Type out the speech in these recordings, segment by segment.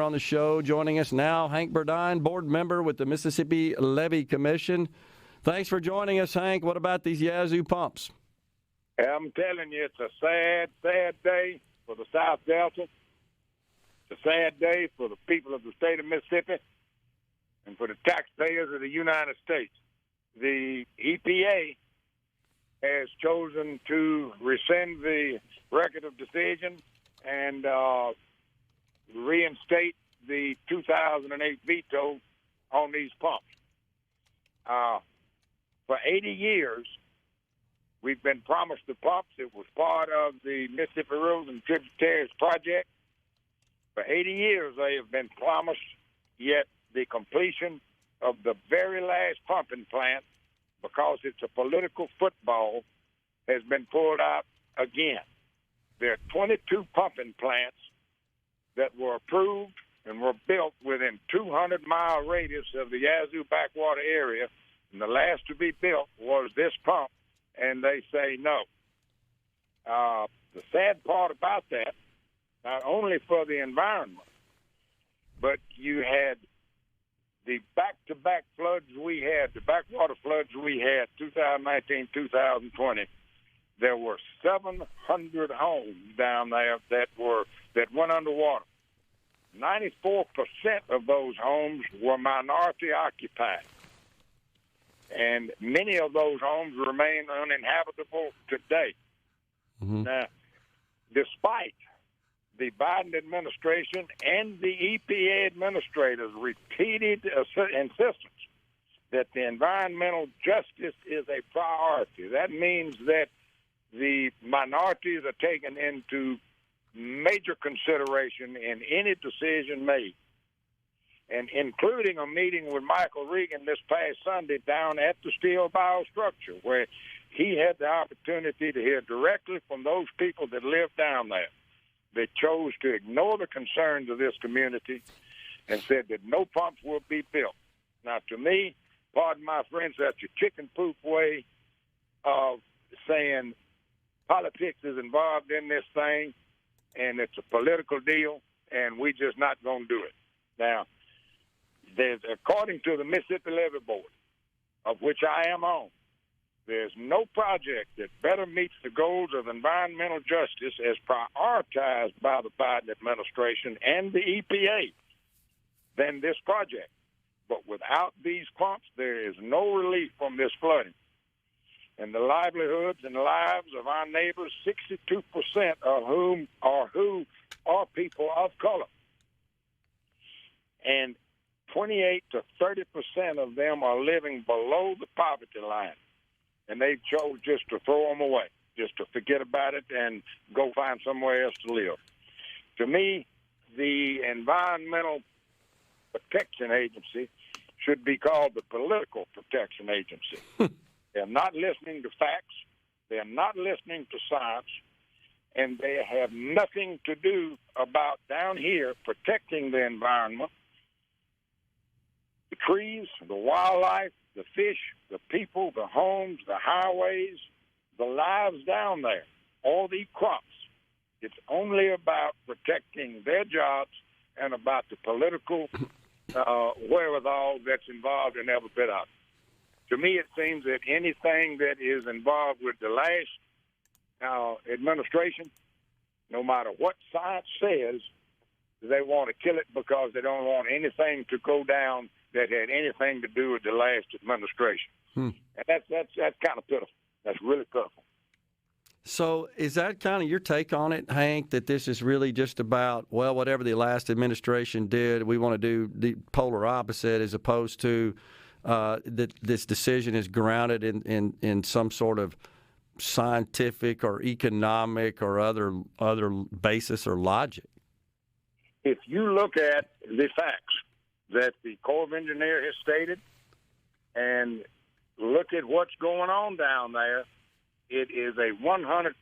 On the show, joining us now, Hank Burdine, board member with the Mississippi Levee Commission. Thanks for joining us, Hank. What about these Yazoo pumps? I'm telling you, it's a sad, sad day for the South Delta. It's a sad day for the people of the state of Mississippi and for the taxpayers of the United States. The EPA has chosen to rescind the record of decision and reinstate the 2008 veto on these pumps. For 80 years, we've been promised the pumps. It was part of the Mississippi Rivers and Tributaries Project. For 80 years, they have been promised, yet the completion of the very last pumping plant, because it's a political football, has been pulled out again. There are 22 pumping plants that were approved and were built within 200-mile radius of the Yazoo backwater area, and the last to be built was this pump, and they say no. The sad part about that, not only for the environment, but you had the back-to-back floods we had, the backwater floods we had, 2019, 2020, there were 700 homes down there that went underwater. 94% of those homes were minority occupied. And many of those homes remain uninhabitable today. Mm-hmm. Now, despite the Biden administration and the EPA administrators' repeated insistence that the environmental justice is a priority, that means that the minorities are taken into major consideration in any decision made, and including a meeting with Michael Regan this past Sunday down at the steel biostructure, where he had the opportunity to hear directly from those people that live down there. They chose to ignore the concerns of this community and said that no pumps will be built. Now, to me, pardon my French, that's a chicken poop way of saying politics is involved in this thing, and it's a political deal, and we're just not going to do it. Now, according to the Mississippi Levee Board, of which I am on, there's no project that better meets the goals of environmental justice as prioritized by the Biden administration and the EPA than this project. But without these pumps, there is no relief from this flooding. And the livelihoods and lives of our neighbors, 62% of who are people of color. And 28 to 30% of them are living below the poverty line. And they chose just to throw them away, just to forget about it and go find somewhere else to live. To me, the Environmental Protection Agency should be called the Political Protection Agency. They're not listening to facts. They're not listening to science. And they have nothing to do about down here protecting the environment, the trees, the wildlife, the fish, the people, the homes, the highways, the lives down there, all the crops. It's only about protecting their jobs and about the political wherewithal that's involved in every bit of it. To me, it seems that anything that is involved with the last administration, no matter what science says, they want to kill it because they don't want anything to go down that had anything to do with the last administration. And that's kind of pitiful. That's really pitiful. So is that kind of your take on it, Hank, that this is really just about, well, whatever the last administration did, we want to do the polar opposite, as opposed to that this decision is grounded in some sort of scientific or economic or other basis or logic? If you look at the facts that the Corps of Engineers has stated and look at what's going on down there, it is a 100%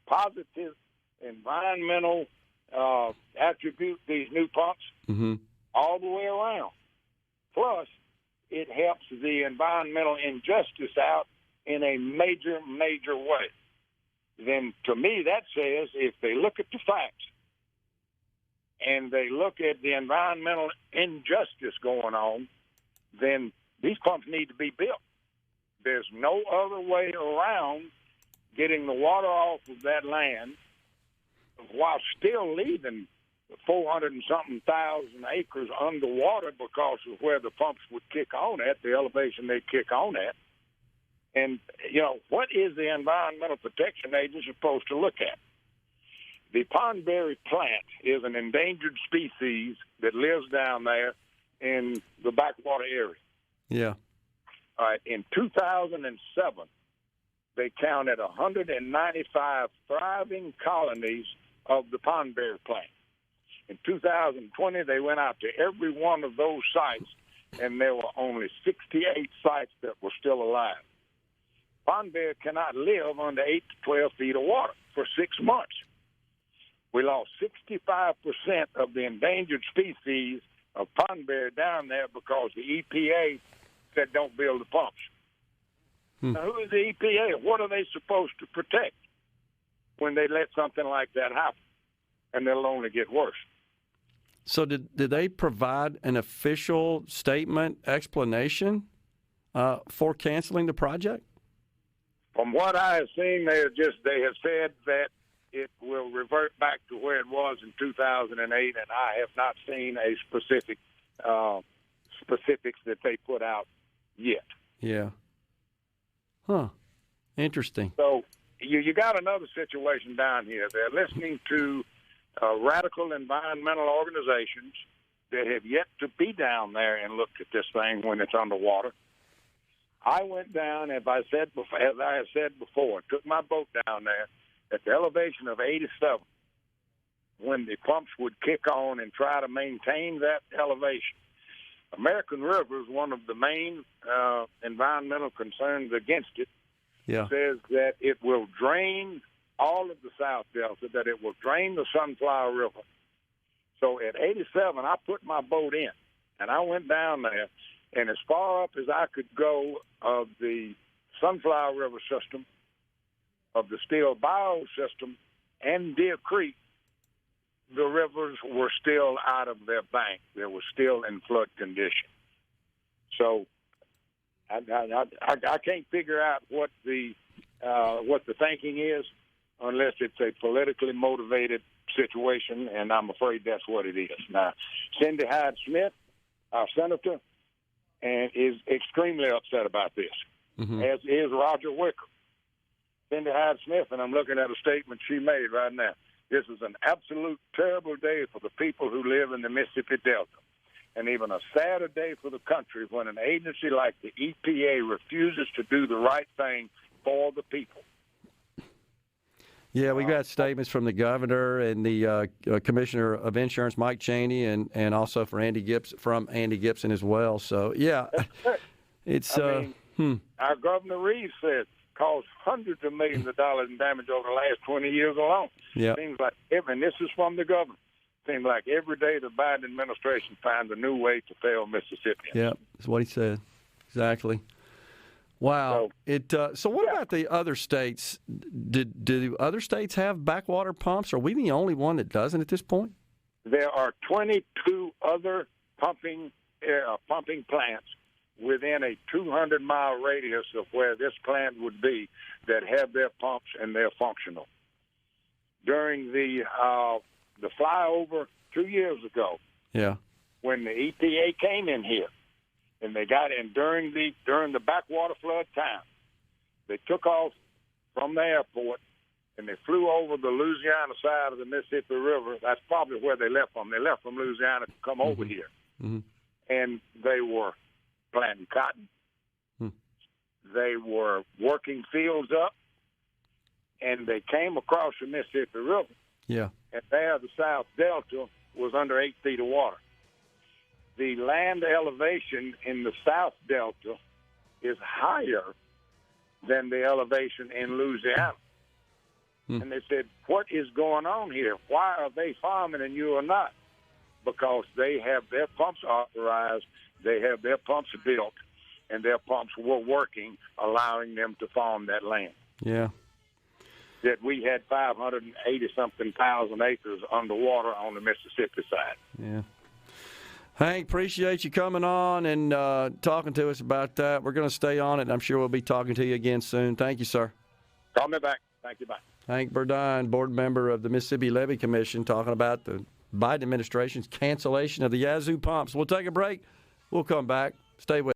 positive environmental attribute, these new pumps, all the way around. Plus, it helps the environmental injustice out in a major, major way. Then, to me, that says if they look at the facts and they look at the environmental injustice going on, then these pumps need to be built. There's no other way around getting the water off of that land while still leaving 400 and something thousand acres underwater because of where the pumps would kick on at, the elevation they kick on at. And, what is the Environmental Protection Agency supposed to look at? The pondberry plant is an endangered species that lives down there in the backwater area. Yeah. All right. In 2007, they counted 195 thriving colonies of the pondberry plant. In 2020, they went out to every one of those sites, and there were only 68 sites that were still alive. Pondberry cannot live under 8 to 12 feet of water for 6 months. We lost 65% of the endangered species of pondberry down there because the EPA said don't build the pumps. Now, who is the EPA? What are they supposed to protect when they let something like that happen? And it'll only get worse. So did they provide an official statement, explanation for canceling the project? From what I have seen, they have said that it will revert back to where it was in 2008, and I have not seen a specifics that they put out yet. Yeah. Huh. Interesting. So you got another situation down here. They're listening to radical environmental organizations that have yet to be down there and look at this thing when it's underwater. I went down, as I have said before, took my boat down there at the elevation of 87 when the pumps would kick on and try to maintain that elevation. American River is one of the main environmental concerns against it. Yeah. It says that it will drain all of the South Delta, that it will drain the Sunflower River. So at 87, I put my boat in, and I went down there, and as far up as I could go of the Sunflower River system, of the Steel Bayou system, and Deer Creek, the rivers were still out of their bank. They were still in flood condition. So I can't figure out what the thinking is unless it's a politically motivated situation, and I'm afraid that's what it is. Now, Cindy Hyde-Smith, our senator, and is extremely upset about this, as is Roger Wicker. Cindy Hyde-Smith, and I'm looking at a statement she made right now. This is an absolute terrible day for the people who live in the Mississippi Delta, and even a sadder day for the country when an agency like the EPA refuses to do the right thing for the people. Yeah, we got statements from the governor and the commissioner of insurance, Mike Chaney, and also from Andy Gibson as well. So, yeah, it's. Our Governor Reeves said caused hundreds of millions of dollars in damage over the last 20 years alone. Yeah. Seems like and this is from the governor. Seems like every day the Biden administration finds a new way to fail Mississippians. Yeah, that's what he said. Exactly. Wow. So what about the other states? Do other states have backwater pumps? Are we the only one that doesn't at this point? There are 22 other pumping plants within a 200-mile radius of where this plant would be that have their pumps and they're functional. During the flyover 2 years ago, when the EPA came in here, and they got in during the backwater flood time, they took off from the airport and they flew over the Louisiana side of the Mississippi River. That's probably where they left from. They left from Louisiana to come over here, and they were planting cotton. They were working fields up, and they came across the Mississippi River. Yeah, and there the South Delta was under 8 feet of water. The land elevation in the South Delta is higher than the elevation in Louisiana. And they said, what is going on here? Why are they farming and you are not? Because they have their pumps authorized, they have their pumps built, and their pumps were working, allowing them to farm that land. Yeah. that we had 580-something thousand acres underwater on the Mississippi side. Yeah. Hank, appreciate you coming on and talking to us about that. We're going to stay on it, and I'm sure we'll be talking to you again soon. Thank you, sir. Call me back. Thank you. Bye. Hank Burdine, board member of the Mississippi Levee Commission, talking about the Biden administration's cancellation of the Yazoo Pumps. We'll take a break. We'll come back. Stay with us.